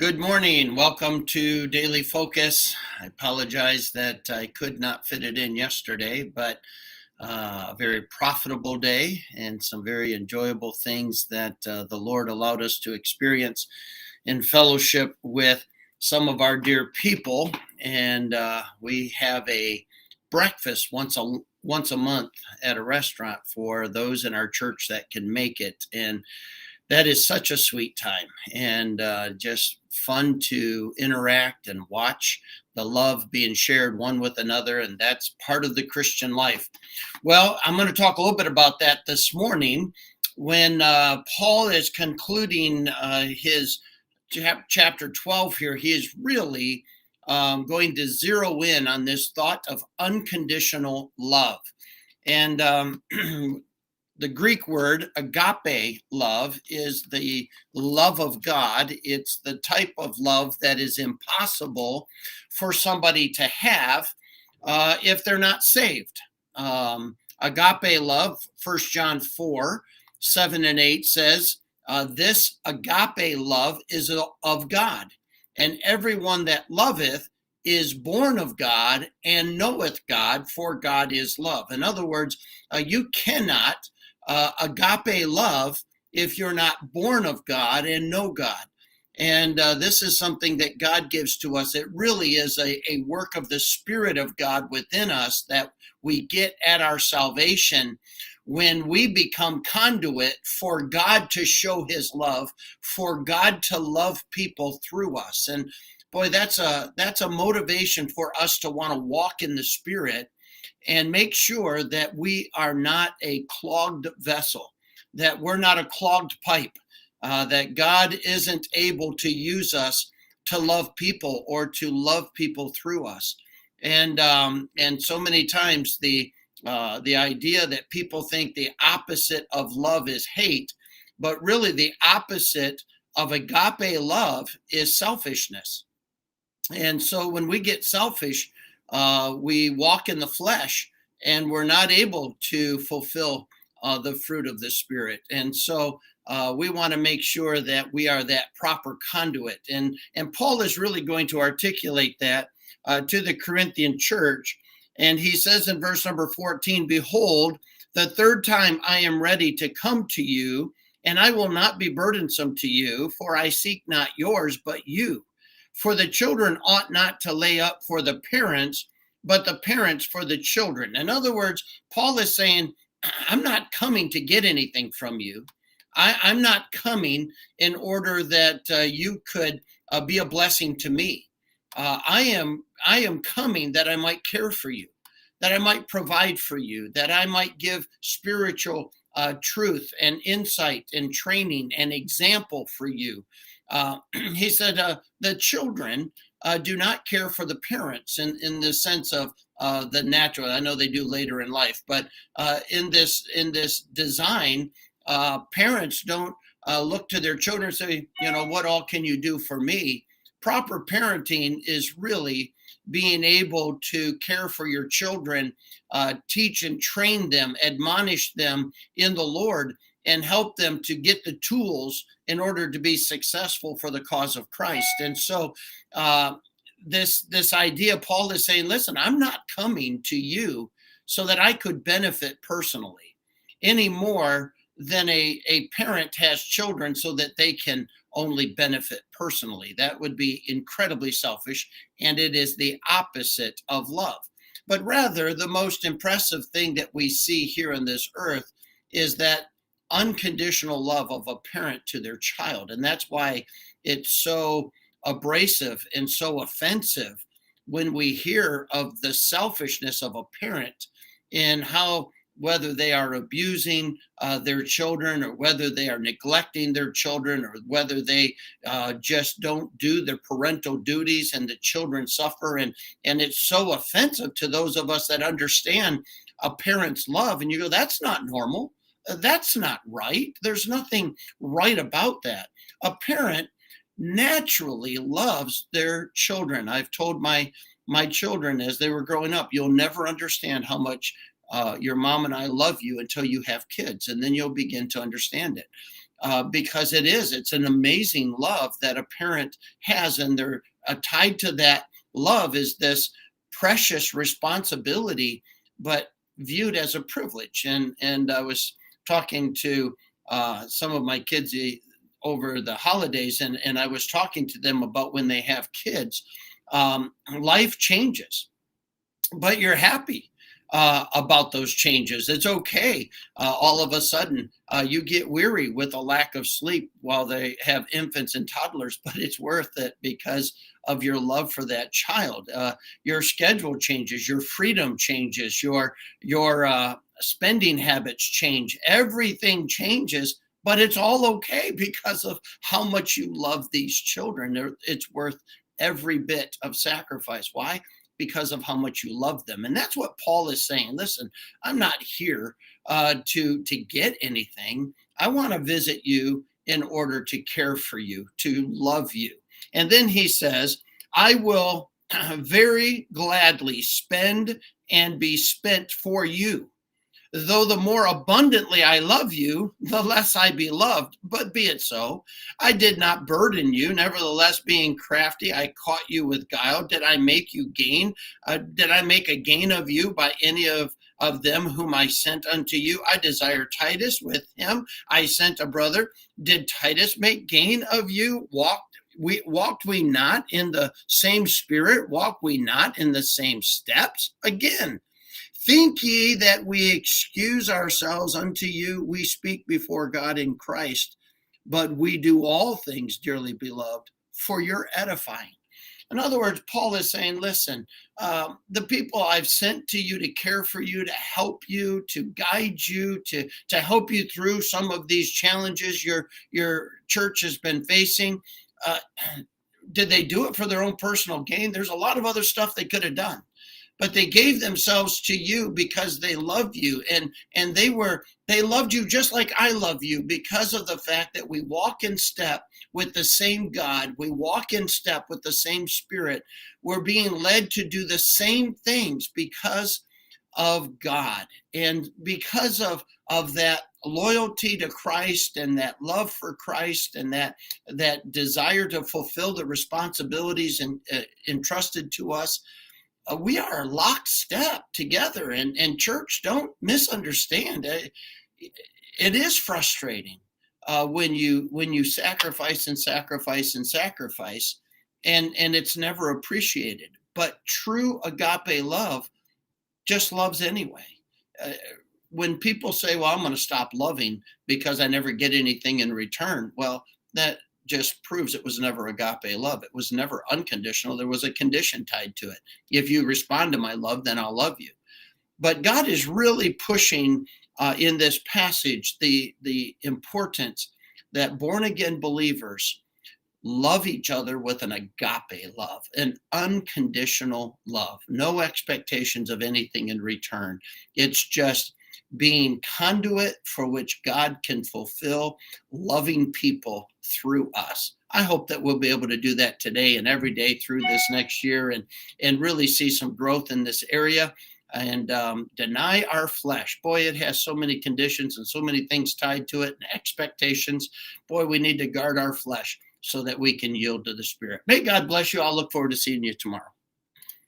Good morning. Welcome to Daily Focus. I apologize that I could not fit it in yesterday, but a very profitable day and some very enjoyable things that the Lord allowed us to experience in fellowship with some of our dear people. And we have a breakfast once a month at a restaurant for those in our church that can make it. And that is such a sweet time and just fun to interact and watch the love being shared one with another. And that's part of the Christian life. Well, I'm going to talk a little bit about that this morning when Paul is concluding his chapter 12 here. He is really going to zero in on this thought of unconditional love. And the Greek word agape love is the love of God. It's the type of love that is impossible for somebody to have if they're not saved. Agape love, 1 John 4, 7 and 8 says, this agape love is of God, and everyone that loveth is born of God and knoweth God, for God is love. In other words, you cannot agape love if you're not born of God and know God. And this is something that God gives to us. It really is a work of the Spirit of God within us that we get at our salvation when we become conduit for God to show his love, for God to love people through us. And boy, that's a motivation for us to want to walk in the Spirit and make sure that we are not a clogged vessel, that we're not a clogged pipe, that God isn't able to use us to love people or to love people through us. And so many times the idea that people think the opposite of love is hate, but really the opposite of agape love is selfishness. And so when we get selfish, we walk in the flesh and we're not able to fulfill the fruit of the Spirit. And so we want to make sure that we are that proper conduit. And Paul is really going to articulate that to the Corinthian church. And he says in verse number 14, behold, the third time I am ready to come to you, and I will not be burdensome to you, for I seek not yours, but you. For the children ought not to lay up for the parents, but the parents for the children. In other words, Paul is saying, I'm not coming to get anything from you. I'm not coming in order that you could be a blessing to me. I am coming that I might care for you, that I might provide for you, that I might give spiritual truth and insight and training and example for you. He said the children do not care for the parents in the sense of the natural. I know they do later in life, but in this design, parents don't look to their children and say, what all can you do for me? Proper parenting is really being able to care for your children, teach and train them, admonish them in the Lord, and help them to get the tools in order to be successful for the cause of Christ. And so this idea, Paul is saying, listen, I'm not coming to you so that I could benefit personally any more than a parent has children so that they can only benefit personally. That would be incredibly selfish, and it is the opposite of love. But rather, the most impressive thing that we see here on this earth is that unconditional love of a parent to their child. And that's why it's so abrasive and so offensive when we hear of the selfishness of a parent and how whether they are abusing their children or whether they are neglecting their children or whether they just don't do their parental duties and the children suffer. And it's so offensive to those of us that understand a parent's love. And you go, that's not normal. That's not right. There's nothing right about that. A parent naturally loves their children. I've told my children as they were growing up, you'll never understand how much your mom and I love you until you have kids, and then you'll begin to understand it. because it's an amazing love that a parent has. And they're tied to that love is this precious responsibility, but viewed as a privilege. And I was talking to some of my kids over the holidays, and I was talking to them about when they have kids. Life changes, but you're happy about those changes. It's okay. All of a sudden, you get weary with a lack of sleep while they have infants and toddlers, but it's worth it because of your love for that child. Your schedule changes, your freedom changes, your spending habits change. Everything changes, but it's all okay because of how much you love these children. It's worth every bit of sacrifice. Why? Because of how much you love them. And that's what Paul is saying. Listen, I'm not here to get anything. I want to visit you in order to care for you, to love you. And then he says, I will very gladly spend and be spent for you. Though the more abundantly I love you, the less I be loved. But be it so. I did not burden you. Nevertheless, being crafty, I caught you with guile. Did I make you gain? Did I make a gain of you by any of them whom I sent unto you? I desire Titus. With him I sent a brother. Did Titus make gain of you? Walked we not in the same spirit? Walked we not in the same steps? Again, think ye that we excuse ourselves unto you? We speak before God in Christ, but we do all things, dearly beloved, for your edifying. In other words, Paul is saying, listen, the people I've sent to you to care for you, to help you, to guide you, to help you through some of these challenges your church has been facing, did they do it for their own personal gain? There's a lot of other stuff they could have done. But they gave themselves to you because they love you, and they loved you just like I love you, because of the fact that we walk in step with the same God. We walk in step with the same Spirit. We're being led to do the same things because of God, and because of that loyalty to Christ and that love for Christ and that desire to fulfill the responsibilities entrusted to us. We are lockstep together, and church, don't misunderstand. It is frustrating when you sacrifice and sacrifice and sacrifice, and it's never appreciated. But true agape love just loves anyway. When people say, well, I'm going to stop loving because I never get anything in return, well, that just proves it was never agape love. It was never unconditional. There was a condition tied to it. If you respond to my love, then I'll love you. But God is really pushing in this passage the importance that born again believers love each other with an agape love, an unconditional love, no expectations of anything in return. It's just being conduit for which God can fulfill, loving people through us. I hope that we'll be able to do that today and every day through this next year, and really see some growth in this area, and deny our flesh. Boy, it has so many conditions and so many things tied to it, and expectations. Boy, we need to guard our flesh so that we can yield to the Spirit. May God bless you. I'll look forward to seeing you tomorrow.